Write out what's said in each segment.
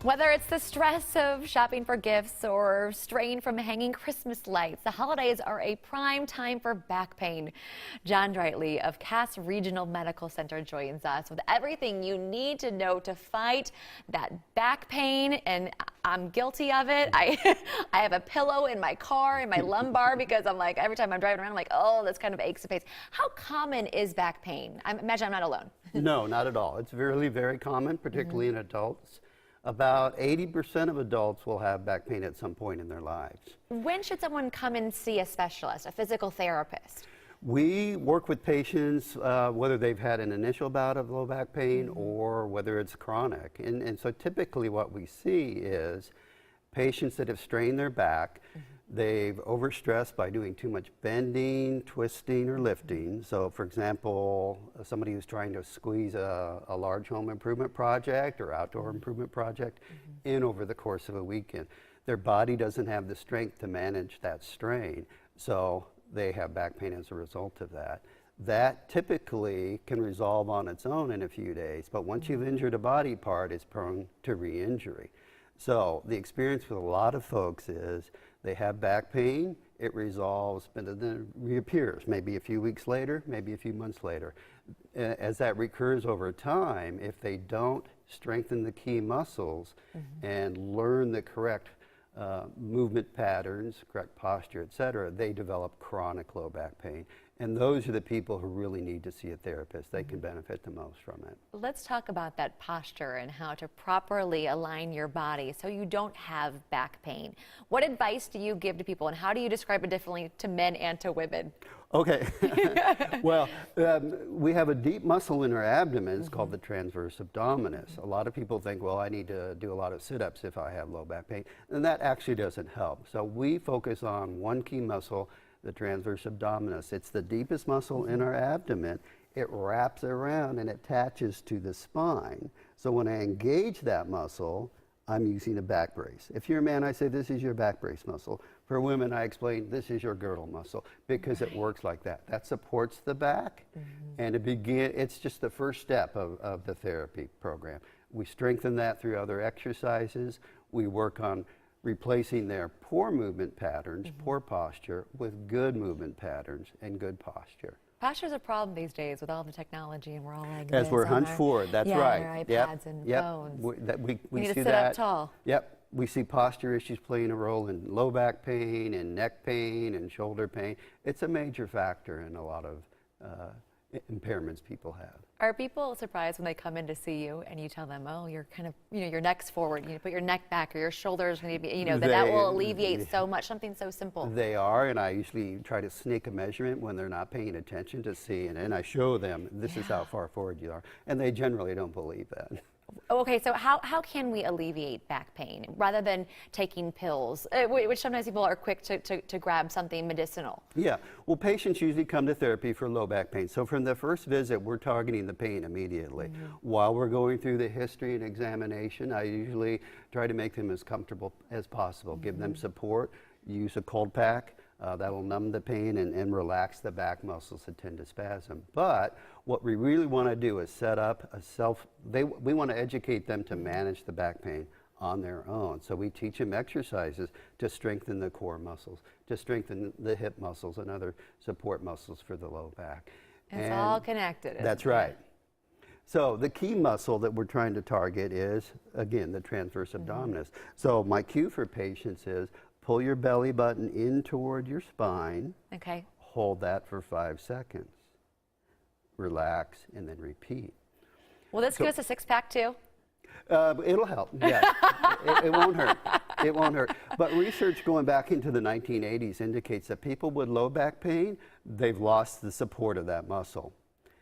Whether it's the stress of shopping for gifts or strain from hanging Christmas lights, the holidays are a prime time for back pain. Jon Dritley of Cass Regional Medical Center joins us with everything you need to know to fight that back pain, and I'm guilty of it. I have a pillow in my car, in my lumbar, because I'm like, every time I'm driving around, I'm like, oh, this kind of aches and pains. How common is back pain? I imagine I'm not alone. No, not at all. It's very, very common, particularly in adults. About 80% of adults will have back pain at some point in their lives. When should someone come and see a specialist, a physical therapist? We work with patients whether they've had an initial bout of low back pain or whether it's chronic. And so typically what we see is patients that have strained their back, they've overstressed by doing too much bending, twisting, or lifting. So for example, somebody who's trying to squeeze a large home improvement project or outdoor improvement project in over the course of a weekend. Their body doesn't have the strength to manage that strain, so they have back pain as a result of that. That typically can resolve on its own in a few days, but once you've injured a body part, it's prone to re-injury. So the experience with a lot of folks is they have back pain, it resolves, but then it reappears maybe a few weeks later, maybe a few months later. As that recurs over time, if they don't strengthen the key muscles and learn the correct movement patterns, correct posture, etc., they develop chronic low back pain. And those are the people who really need to see a therapist. They can benefit the most from it. Let's talk about that posture and how to properly align your body so you don't have back pain. What advice do you give to people, and how do you describe it differently to men and to women? Okay. Well, we have a deep muscle in our abdomen. It's called the transverse abdominis. A lot of people think, well, I need to do a lot of sit-ups if I have low back pain, and that actually doesn't help. So we focus on one key muscle, the transverse abdominis. It's the deepest muscle in our abdomen. It wraps around and attaches to the spine. So when I engage that muscle, I'm using a back brace. If you're a man, I say this is your back brace muscle. For women, I explain this is your girdle muscle, because it works like that. That supports the back, and it's just the first step of the therapy program. We strengthen that through other exercises. We work on replacing their poor movement patterns, poor posture, with good movement patterns and good posture. Posture's a problem these days with all the technology, and we're all like as we're hunched forward, that's right. Our iPads and phones. We need to see sit that. up tall. Yep. We see posture issues playing a role in low back pain and neck pain and shoulder pain. It's a major factor in a lot of impairments people have. Are people surprised when they come in to see you and you tell them, oh, you're kind of, your neck's forward, you put your neck back, or your shoulders need to be, that will alleviate so much, something so simple? They are, and I usually try to sneak a measurement when they're not paying attention to see, and I show them this is how far forward you are, and they generally don't believe that. Okay, so how can we alleviate back pain rather than taking pills, which sometimes people are quick to grab something medicinal? Yeah, well, patients usually come to therapy for low back pain. So from the first visit, we're targeting the pain immediately. While we're going through the history and examination, I usually try to make them as comfortable as possible, give them support, use a cold pack. That'll numb the pain and relax the back muscles that tend to spasm. But what we really want to do is set up we want to educate them to manage the back pain on their own. So we teach them exercises to strengthen the core muscles, to strengthen the hip muscles and other support muscles for the low back. It's all connected. That's right. So the key muscle that we're trying to target is, again, the transverse abdominis. So my cue for patients is pull your belly button in toward your spine. Okay. Hold that for 5 seconds. Relax and then repeat. Will this give us a six-pack too? It'll help, yes. It won't hurt. It won't hurt. But research going back into the 1980s indicates that people with low back pain, they've lost the support of that muscle.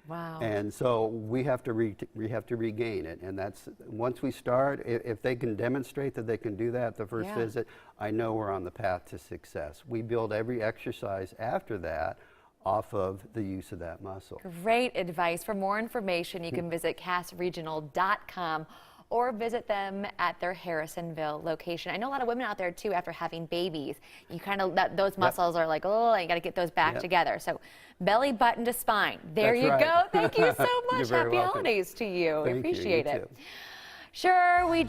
Wow. And so we have to regain it, and that's once we start. If they can demonstrate that they can do that at the first visit, I know we're on the path to success. We build every exercise after that off of the use of that muscle. Great advice. For more information, you can visit cassregional.com or visit them at their Harrisonville location. I know a lot of women out there too, after having babies, you kind of, those muscles are like, oh, you got to get those back together. So belly button to spine. There you go. Thank you so much. Happy holidays to you. I appreciate it. Sure, we just